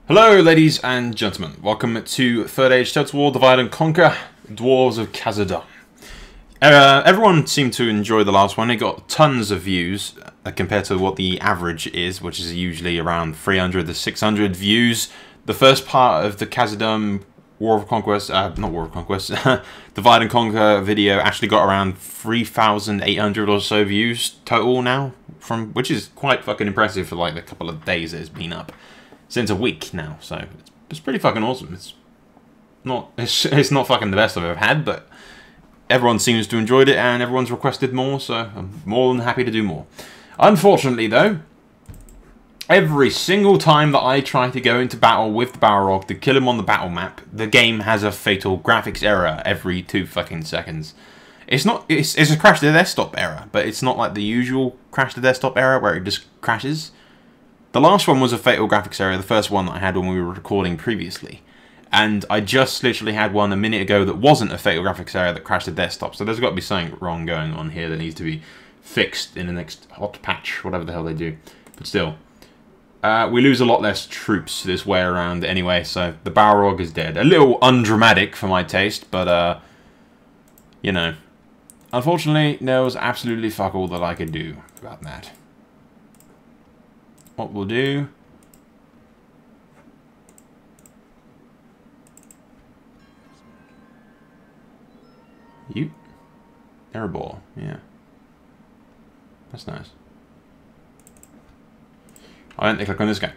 Hello ladies and gentlemen, welcome to Third Age Total War Divide and Conquer, Dwarves of Khazad-dûm. Everyone seemed to enjoy the last one. It got tons of views compared to what the average is, which is usually around 300 to 600 views. The first part of the Khazad-dûm War of Conquest, not War of Conquest, Divide and Conquer video actually got around 3,800 or so views total now, which is quite fucking impressive for like the couple of days it's been up. Since a week now, so it's pretty fucking awesome. It's not fucking the best I've ever had, but everyone seems to enjoy it and everyone's requested more, so I'm more than happy to do more. Unfortunately though, every single time that I try to go into battle with the Balrog to kill him on the battle map, the game has a fatal graphics error every 2 fucking seconds. It's a crash to desktop error, but it's not like the usual crash to desktop error where it just crashes. The last one was a fatal graphics error, the first one that I had when we were recording previously. And I just literally had one a minute ago that wasn't a fatal graphics error that crashed the desktop. So there's got to be something wrong going on here that needs to be fixed in the next hot patch, whatever the hell they do. But still, we lose a lot less troops this way around anyway, so the Balrog is dead. A little undramatic for my taste, but, you know. Unfortunately, there was absolutely fuck all that I could do about that. What we'll do... Erebor, yeah. That's nice. I don't think I click on this guy.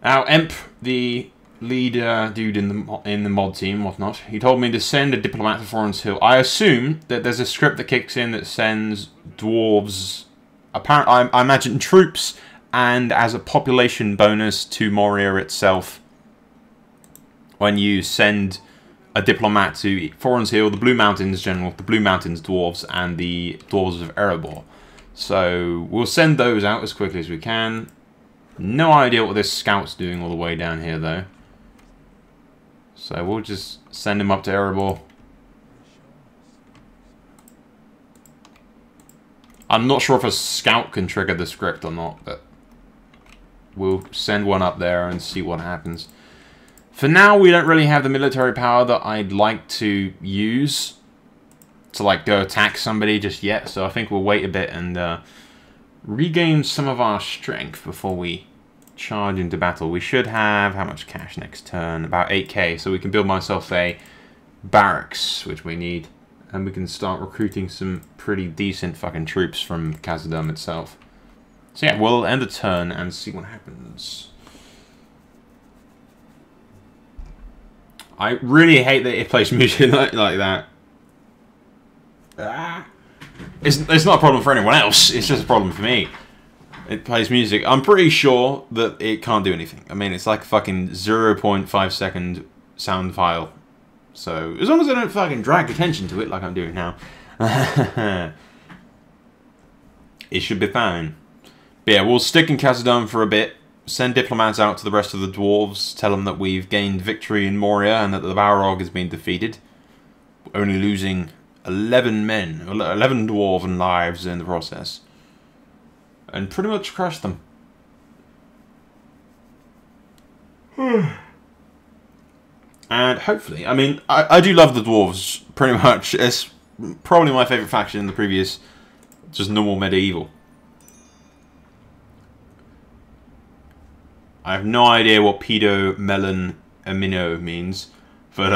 Now, Emp, the leader dude in the mod team, whatnot, he told me to send a diplomat to Foreign's Hill. I assume that there's a script that kicks in that sends dwarves, apparently, I imagine troops, and as a population bonus to Moria itself, when you send a diplomat to Foreign's Hill, the Blue Mountains General, the Blue Mountains Dwarves, and the Dwarves of Erebor. So we'll send those out as quickly as we can. No idea what this scout's doing all the way down here, though. So we'll just send him up to Erebor. I'm not sure if a scout can trigger the script or not, but we'll send one up there and see what happens. For now, we don't really have the military power that I'd like to use to, like, go attack somebody just yet. So I think we'll wait a bit and regain some of our strength before we charge into battle. We should have, how much cash next turn? About 8k, so we can build myself a barracks, which we need. And we can start recruiting some pretty decent fucking troops from Khazad-dûm itself. So yeah, we'll end the turn and see what happens. I really hate that it plays music like that. It's not a problem for anyone else, it's just a problem for me. It plays music. I'm pretty sure that it can't do anything. I mean, it's like a fucking 0.5 second sound file. So, as long as I don't fucking drag attention to it like I'm doing now, it should be fine. But yeah, we'll stick in Khazad-dûm for a bit, send diplomats out to the rest of the dwarves, tell them that we've gained victory in Moria and that the Balrog has been defeated. We're only losing 11 men, 11 dwarven lives in the process. And pretty much crush them. And hopefully, I mean, I do love the dwarves, pretty much. It's probably my favourite faction in the previous, just normal medieval. I have no idea what pedo melon amino means, but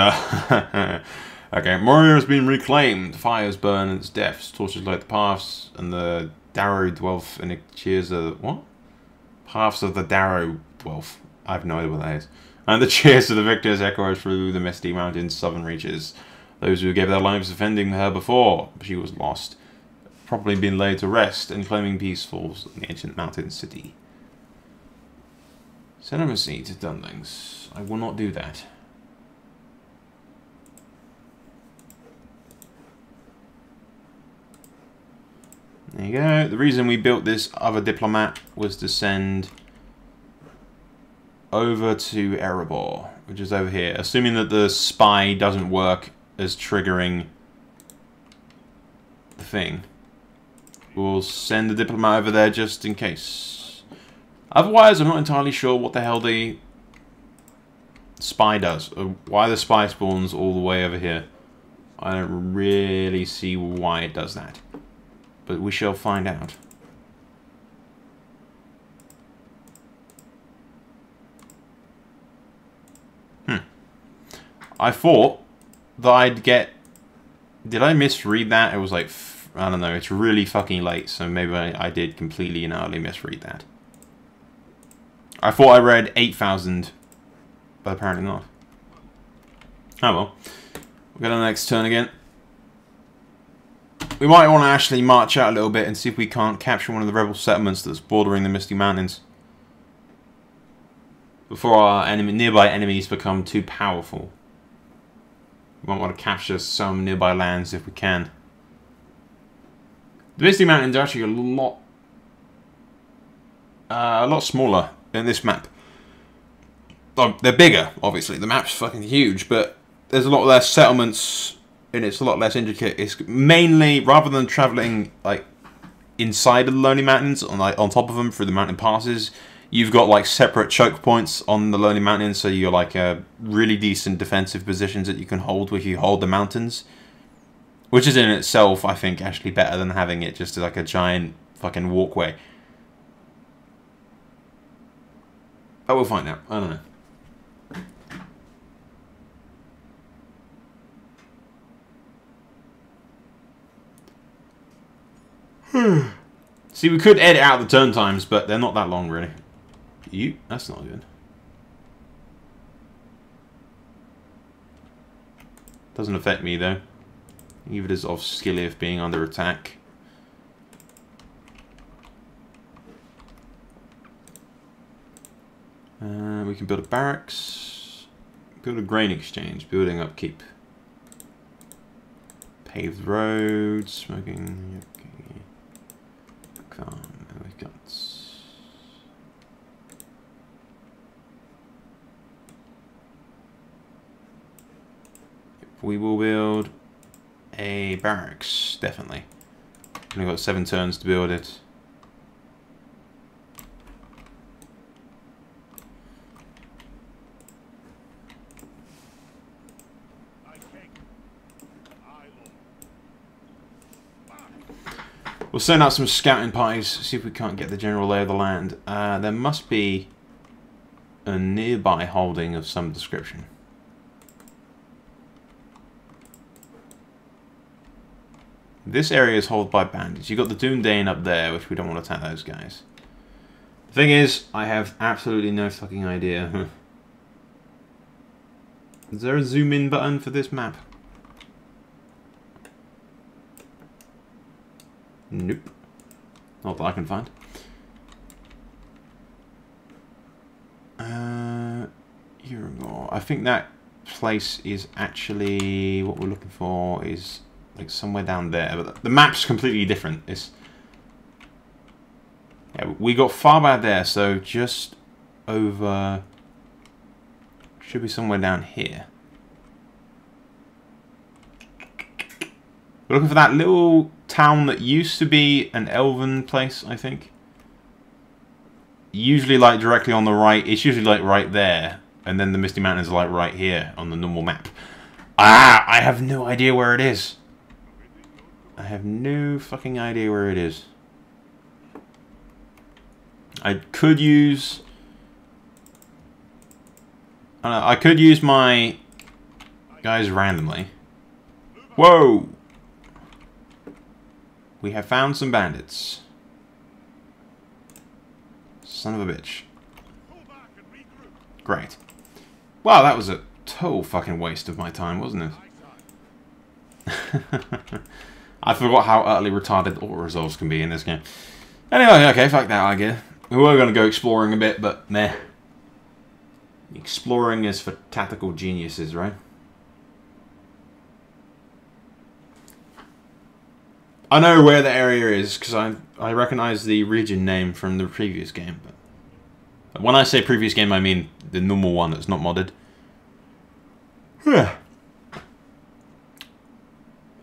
okay. Moria has been reclaimed. Fires burn its depths, torches light the paths, and the Darrow dwelf and it cheers the what? Paths of the Darrow dwelf. I have no idea what that is. And the cheers of the victors echo through the misty mountains' southern reaches. Those who gave their lives defending her before she was lost, probably been laid to rest, and claiming peace falls in the ancient mountain city. Send to Dunlings. I will not do that. There you go. The reason we built this other diplomat was to send over to Erebor, which is over here. Assuming that the spy doesn't work as triggering the thing. We'll send the diplomat over there just in case. Otherwise, I'm not entirely sure what the hell the spy does. Why the spy spawns all the way over here. I don't really see why it does that. But we shall find out. I thought that I'd get... Did I misread that? It was like... I don't know. It's really fucking late, so maybe I did completely and utterly misread that. I thought I read 8,000, but apparently not. Oh well. We'll go to the next turn again. We might want to actually march out a little bit and see if we can't capture one of the rebel settlements that's bordering the Misty Mountains. Before our nearby enemies become too powerful. We might want to capture some nearby lands if we can. The Misty Mountains are actually a lot smaller than this map. Oh, they're bigger, obviously. The map's fucking huge, but there's a lot less settlements and it's a lot less intricate. It's mainly, rather than traveling like inside of the Lonely Mountains, on top of them through the mountain passes, you've got like separate choke points on the Lonely Mountains, so you're like really decent defensive positions that you can hold if you hold the mountains. Which is in itself, I think, actually better than having it just like a giant fucking walkway. But we'll find out. I don't know. See, we could edit out the turn times, but they're not that long, really. That's not good. Doesn't affect me, though. Leave it as off skilly of being under attack. We can build a barracks. Build a grain exchange. Building upkeep. Paved roads. Smoking. Okay. We've got... We will build a barracks, definitely. We've got 7 turns to build it. We'll send out some scouting parties, see if we can't get the general lay of the land. There must be a nearby holding of some description. This area is held by bandits. You've got the Dúnedain up there, which we don't want to attack those guys. The thing is, I have absolutely no fucking idea. Is there a zoom in button for this map? Nope. Not that I can find. Here we go. I think that place is actually what we're looking for is like somewhere down there, but the map's completely different. Yeah, we got far back there, so just over should be somewhere down here. We're looking for that little town that used to be an elven place, I think. Usually like directly on the right. It's usually like right there, and then the Misty Mountains are like right here on the normal map. I have no idea where it is. I have no fucking idea where it is. I could use... I could use my guys randomly. Whoa! We have found some bandits. Son of a bitch. Great. Wow, that was a total fucking waste of my time, wasn't it? I forgot how utterly retarded auto resolves can be in this game. Anyway, okay, fuck that idea. We were going to go exploring a bit, but meh. Exploring is for tactical geniuses, right? I know where the area is because I recognize the region name from the previous game. But when I say previous game, I mean the normal one that's not modded. Yeah.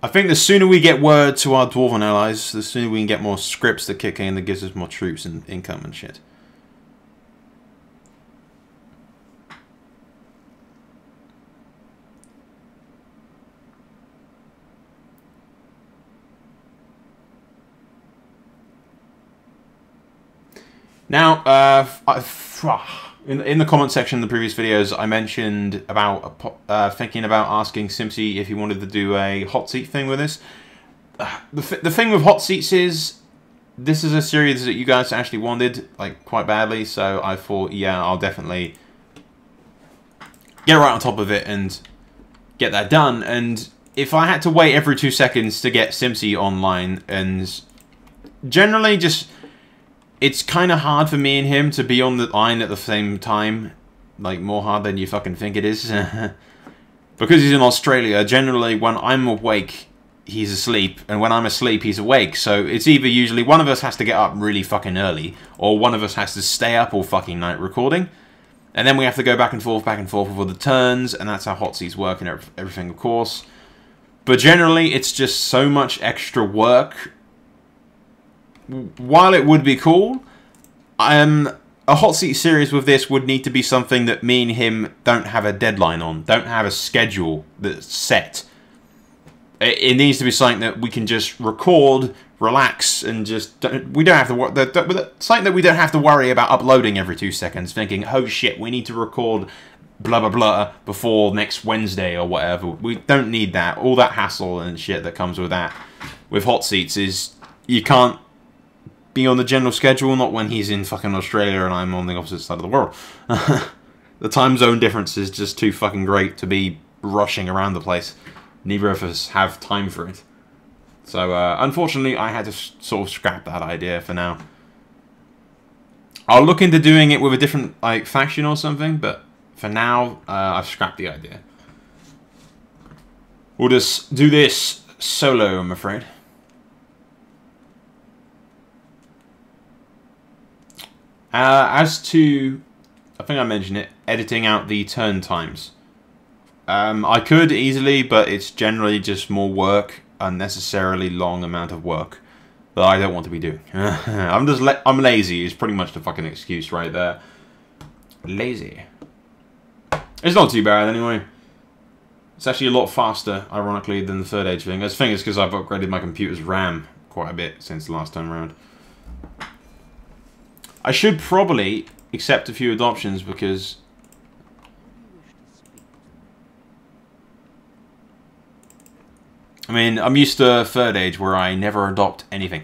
I think the sooner we get word to our Dwarven allies, the sooner we can get more scripts that kick in that gives us more troops and income and shit. Now, in the comment section in the previous videos, I mentioned about thinking about asking Simpsy if he wanted to do a hot seat thing with this. The thing with hot seats is, this is a series that you guys actually wanted, like, quite badly, so I thought, yeah, I'll definitely get right on top of it and get that done. And if I had to wait every 2 seconds to get Simpsy online, and generally just... It's kind of hard for me and him to be on the line at the same time. Like, more hard than you fucking think it is. Because he's in Australia, generally when I'm awake, he's asleep. And when I'm asleep, he's awake. So it's either usually one of us has to get up really fucking early, or one of us has to stay up all fucking night recording. And then we have to go back and forth with the turns. And that's how hot seats work and everything, of course. But generally, it's just so much extra work. While it would be cool, a hot seat series with this would need to be something that me and him don't have a deadline on, don't have a schedule that's set. It needs to be something that we can just record, relax, and just we don't have to something that we don't have to worry about uploading every 2 seconds, thinking, oh shit, we need to record blah blah blah before next Wednesday or whatever. We don't need that. All that hassle and shit that comes with that. With hot seats is you can't be on the general schedule, not when he's in fucking Australia and I'm on the opposite side of the world. The time zone difference is just too fucking great to be rushing around the place. Neither of us have time for it. So, unfortunately, I had to sort of scrap that idea for now. I'll look into doing it with a different, like, faction or something, but for now, I've scrapped the idea. We'll just do this solo, I'm afraid. As to, I think I mentioned it, editing out the turn times. I could easily, but it's generally just more work, unnecessarily long amount of work that I don't want to be doing. I'm lazy is pretty much the fucking excuse right there. Lazy. It's not too bad anyway. It's actually a lot faster, ironically, than the third age thing. I think it's because I've upgraded my computer's RAM quite a bit since the last time around. I should probably accept a few adoptions because I mean, I'm used to third age where I never adopt anything.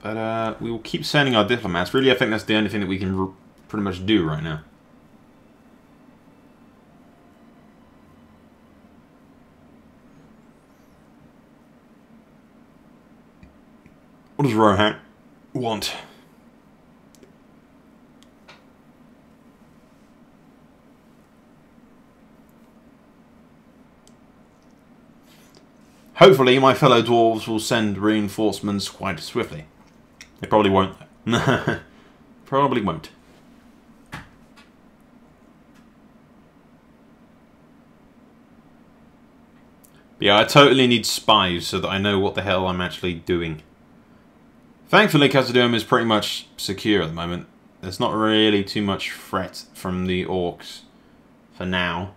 But we will keep sending our diplomats. Really, I think that's the only thing that we can pretty much do right now. What does Rohan want? Hopefully, my fellow dwarves will send reinforcements quite swiftly. They probably won't. Probably won't. But yeah, I totally need spies so that I know what the hell I'm actually doing. Thankfully, Khazad-dûm is pretty much secure at the moment. There's not really too much threat from the orcs for now.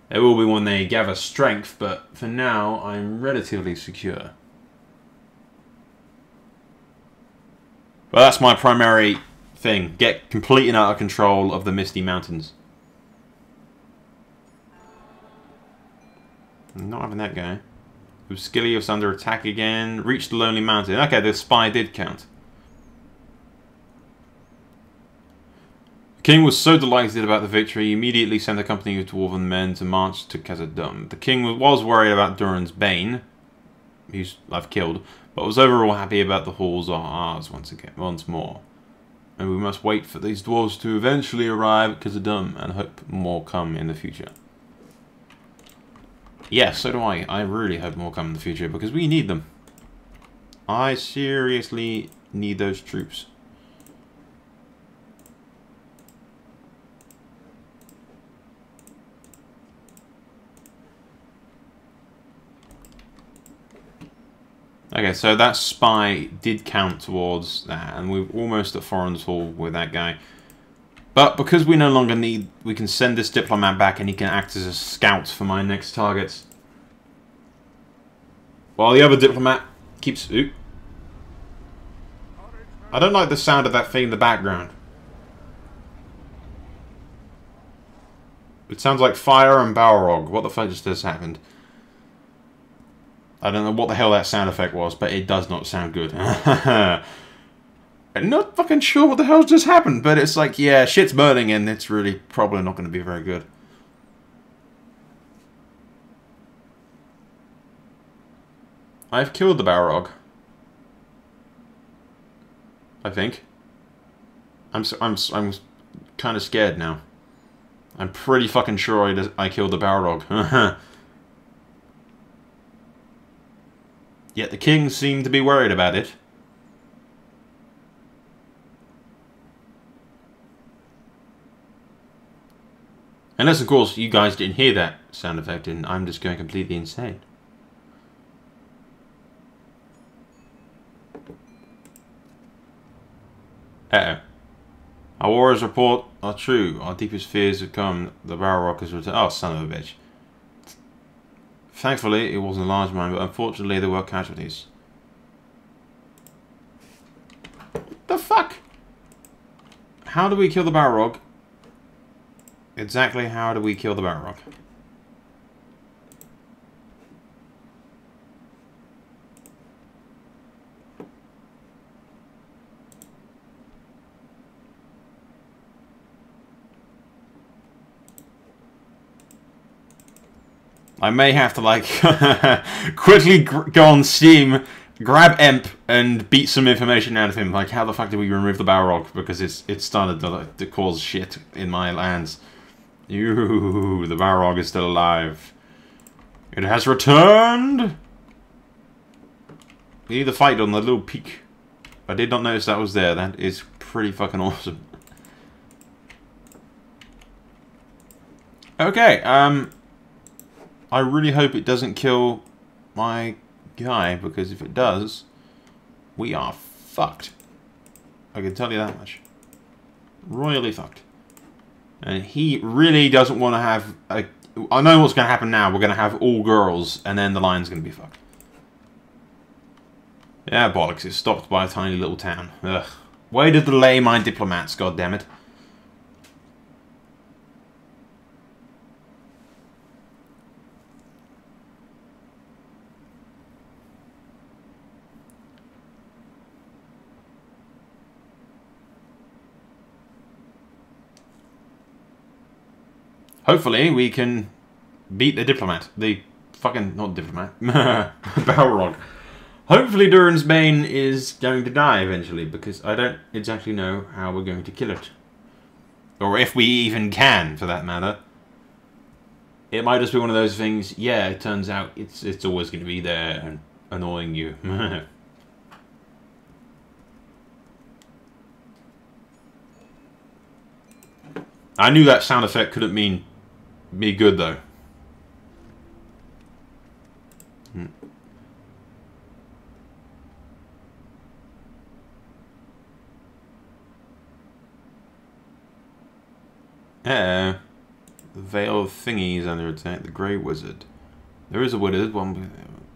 There will be when they gather strength, but for now, I'm relatively secure. But that's my primary thing. Get complete and utter control of the Misty Mountains. I'm not having that guy. Skillius under attack again. Reach the Lonely Mountain. Okay, the spy did count. The king was so delighted about the victory, he immediately sent a company of dwarven men to march to Khazad-dûm. The king was worried about Durin's Bane, who I've killed, but was overall happy about the halls are ours once more. And we must wait for these dwarves to eventually arrive at Khazad-dûm and hope more come in the future. Yes, so do I. I really hope more come in the future because we need them. I seriously need those troops. Okay, so that spy did count towards that, and we're almost at Foreign's Hall with that guy. But because we no longer need, we can send this diplomat back and he can act as a scout for my next targets. While the other diplomat keeps... Ooh. I don't like the sound of that thing in the background. It sounds like fire and Balrog. What the fuck just happened? I don't know what the hell that sound effect was, but it does not sound good. I'm not fucking sure what the hell just happened, but it's like, yeah, shit's burning and it's really probably not going to be very good. I've killed the Balrog. I think. I'm kind of scared now. I'm pretty fucking sure I killed the Balrog. Yet the king seemed to be worried about it. Unless, of course, you guys didn't hear that sound effect and I'm just going completely insane. Uh-oh. Our warriors report are true. Our deepest fears have come. The Balrog has returned. Oh, son of a bitch. Thankfully, it wasn't a large mine, but unfortunately there were casualties. What the fuck? How do we kill the Balrog? Exactly how do we kill the Balrog? I may have to, like, quickly go on Steam, grab Emp, and beat some information out of him. Like, how the fuck did we remove the Balrog? Because it started to cause shit in my lands. Ew, the Balrog is still alive. It has returned! We need to fight on the little peak. I did not notice that was there. That is pretty fucking awesome. Okay, I really hope it doesn't kill my guy, because if it does, we are fucked. I can tell you that much. Royally fucked. And he really doesn't want to have a... I know what's going to happen now. We're going to have all girls, and then the lion's going to be fucked. Yeah, bollocks. It's stopped by a tiny little town. Ugh. Way to delay my diplomats, goddammit. Hopefully we can beat the diplomat. The fucking... not diplomat. Balrog. Hopefully Durin's Bane is going to die eventually, because I don't exactly know how we're going to kill it. Or if we even can, for that matter. It might just be one of those things, yeah, it turns out it's always going to be there and annoying you. I knew that sound effect couldn't be good, though. The Veil of Thingy is under attack. The Grey Wizard. There is a wizard, one with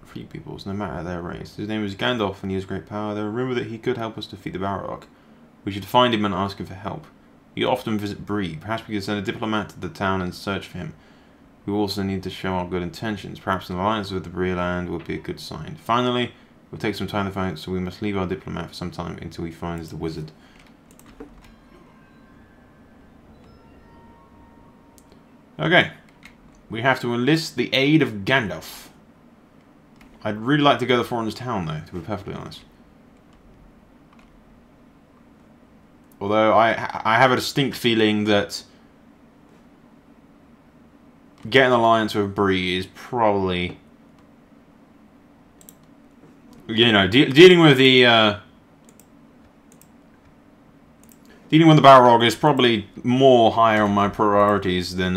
three peoples, no matter their race. His name is Gandalf, and he has great power. There are rumours that he could help us defeat the Balrog. We should find him and ask him for help. We often visit Brie. Perhaps we could send a diplomat to the town and search for him. We also need to show our good intentions. Perhaps an alliance with the Brie-land would be a good sign. Finally, it will take some time to find, so we must leave our diplomat for some time until he finds the wizard. Okay. We have to enlist the aid of Gandalf. I'd really like to go to the Foreigners' town, though, to be perfectly honest. Although I have a distinct feeling that getting an alliance with Brie is probably, you know, dealing with the Balrog is probably more higher on my priorities than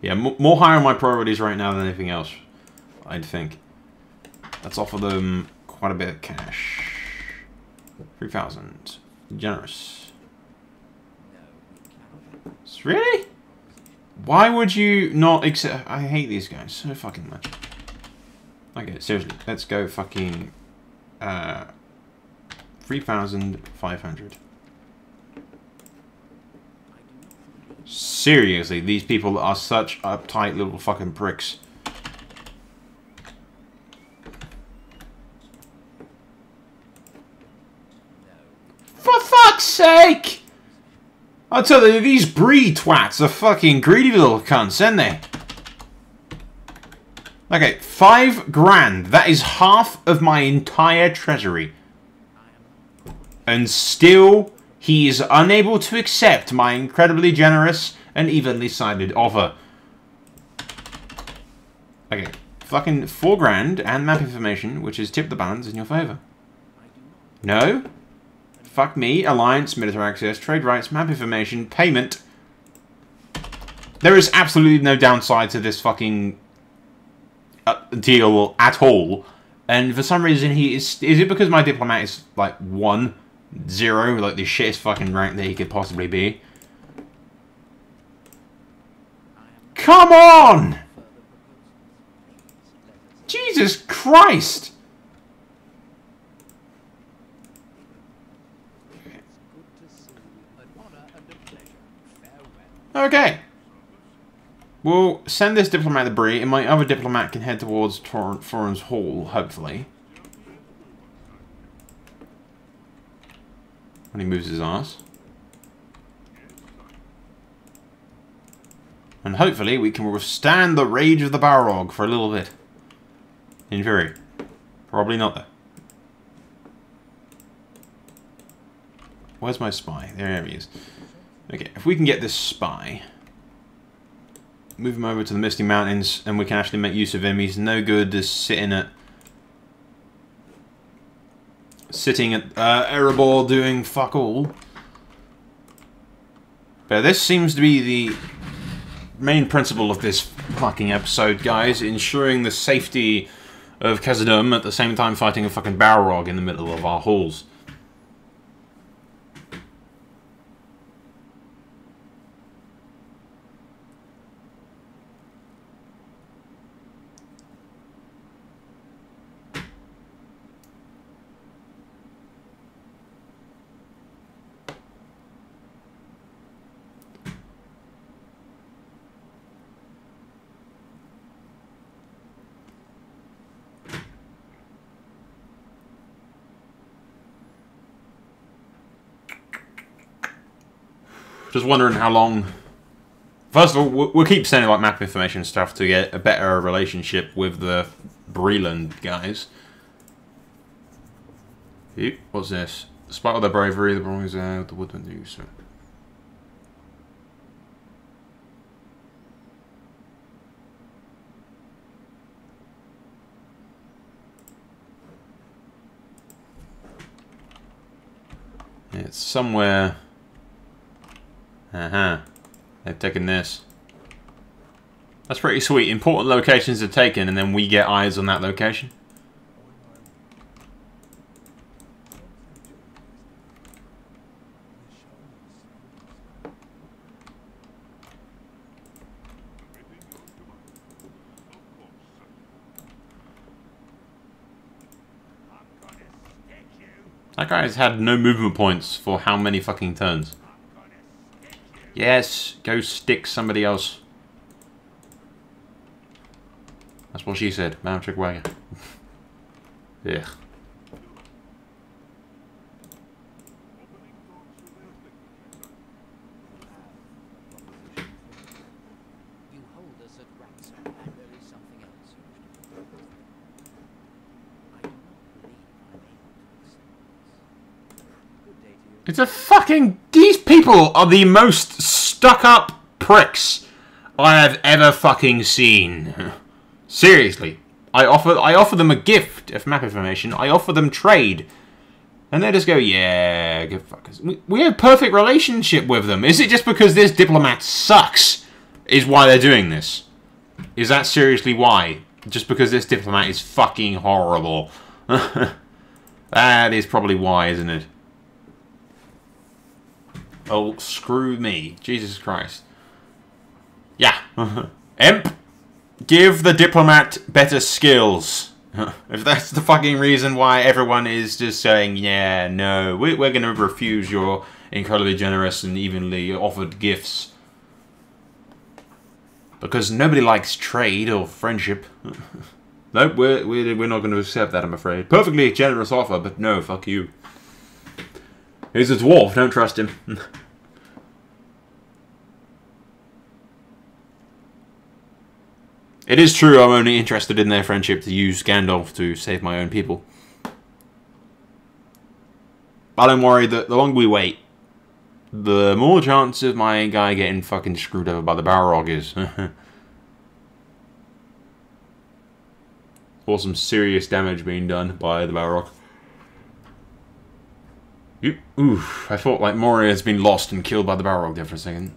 yeah, more higher on my priorities right now than anything else, I'd think. Let's offer them quite a bit of cash. 3,000. Generous. It's Really? Why would you not accept... I hate these guys so fucking much. Okay, seriously. Let's go fucking... 3,500. Seriously, these people are such uptight little fucking pricks. For fuck's sake! I'll tell you, these Brie twats are fucking greedy little cunts, aren't they? Okay, 5 grand. That is half of my entire treasury. And still, he is unable to accept my incredibly generous and evenly sided offer. Okay, fucking 4 grand and map information, which is tip the balance in your favour. No? Fuck me, alliance, military access, trade rights, map information, payment. There is absolutely no downside to this fucking deal at all. And for some reason he is it because my diplomat is like 1, 0, like the shittest fucking rank that he could possibly be? Come on! Jesus Christ! Okay. We'll send this diplomat to Brie, and my other diplomat can head towards Thorin's Hall, hopefully. When he moves his ass. And hopefully we can withstand the rage of the Balrog for a little bit. In theory. Probably not, though. Where's my spy? There he is. Okay, if we can get this spy, move him over to the Misty Mountains, and we can actually make use of him. He's no good as sitting at Erebor doing fuck all. But this seems to be the main principle of this fucking episode, guys. Ensuring the safety of Khazad-dûm at the same time fighting a fucking Balrog in the middle of our halls. Just wondering how long... First of all, we'll keep sending like map information stuff to get a better relationship with the Brie-land guys. Eep, what's this? Despite all their bravery, the Balrog out, the woodmen do so. It's somewhere... They've taken this. That's pretty sweet. Important locations are taken, and then we get eyes on that location. That guy's had no movement points for how many fucking turns? Yes, go stick somebody else. That's what she said. Man, trick wagon. Ugh. It's a fucking... These people are the most stuck-up pricks I have ever fucking seen. Seriously. I offer them a gift of map information. I offer them trade. And they just go, yeah, good fuckers. We have a perfect relationship with them. Is it just because this diplomat sucks is why they're doing this? Is that seriously why? Just because this diplomat is fucking horrible. That is probably why, isn't it? Oh, screw me. Jesus Christ. Yeah. Imp, give the diplomat better skills. If that's the fucking reason why everyone is just saying, yeah, no, we're going to refuse your incredibly generous and evenly offered gifts. Because nobody likes trade or friendship. Nope, we're not going to accept that, I'm afraid. Perfectly generous offer, but no, fuck you. He's a dwarf, don't trust him. It is true I'm only interested in their friendship to use Gandalf to save my own people. But don't worry, the longer we wait, the more chance of my guy getting fucking screwed over by the Balrog is. Or some serious damage being done by the Balrog. Oof, I thought like Moria has been lost and killed by the Balrog there for a second.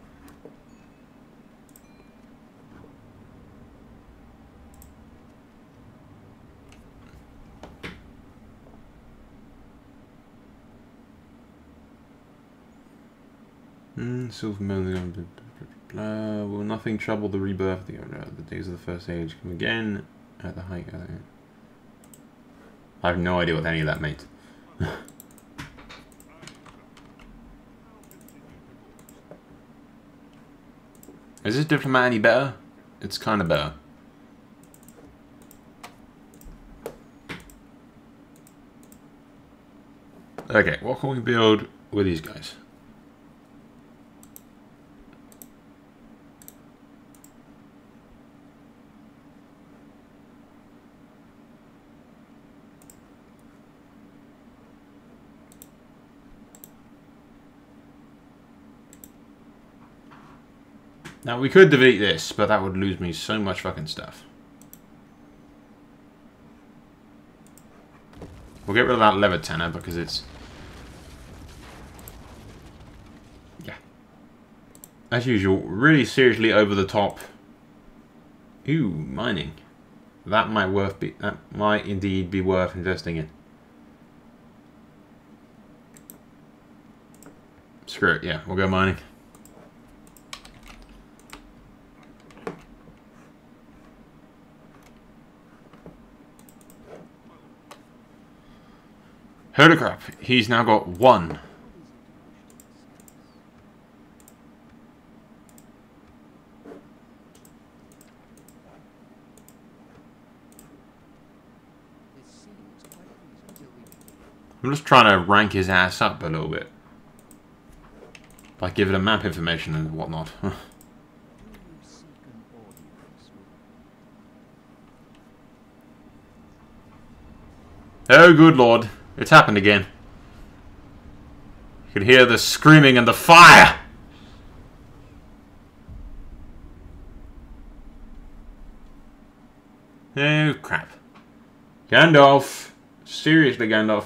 Silver will nothing trouble the rebirth. The days of the first age come again at the height. I have no idea what any of that means. Is this diplomat any better? It's kind of better. Okay, what can we build with these guys? Now, we could delete this, but that would lose me so much fucking stuff. We'll get rid of that lever tenor because it's... yeah. As usual, really seriously over the top. Ooh, mining. That might indeed be worth investing in. Screw it, yeah, we'll go mining. Holy crap, he's now got 1. I'm just trying to rank his ass up a little bit. Like give it a map information and whatnot. Oh good lord. It's happened again. You can hear the screaming and the fire! Oh, crap. Gandalf. Seriously, Gandalf.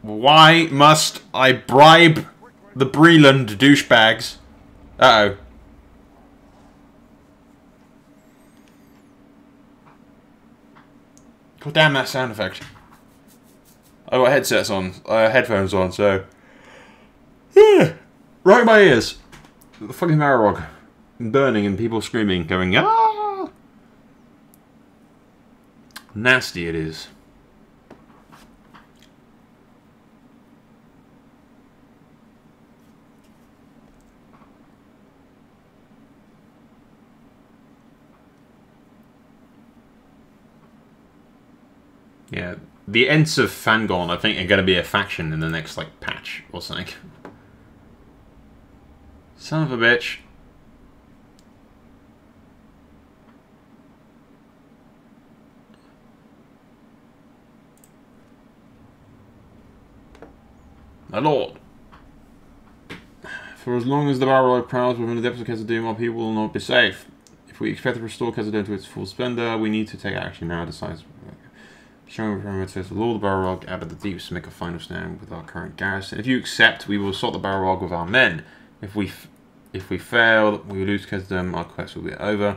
Why must I bribe the Brie-land douchebags? Uh-oh. God damn that sound effect. I got headsets on, headphones on, so... yeah, right in my ears. The fucking Balrog. Burning and people screaming, going, ah! Nasty it is. Yeah. The Ents of Fangorn, I think, are going to be a faction in the next, like, patch or something. Son of a bitch. My lord. For as long as the Balrog prowls within the depths of Khazad-dûm, our people will not be safe. If we expect to restore Khazad-dûm to its full splendor, we need to take action now. Decides. Showing parameters, the Lord of the Balrog out of the deeps to make a final stand with our current garrison. If you accept, we will assault the Balrog with our men. If we fail, we will lose Khazad-dûm. Our quest will be over.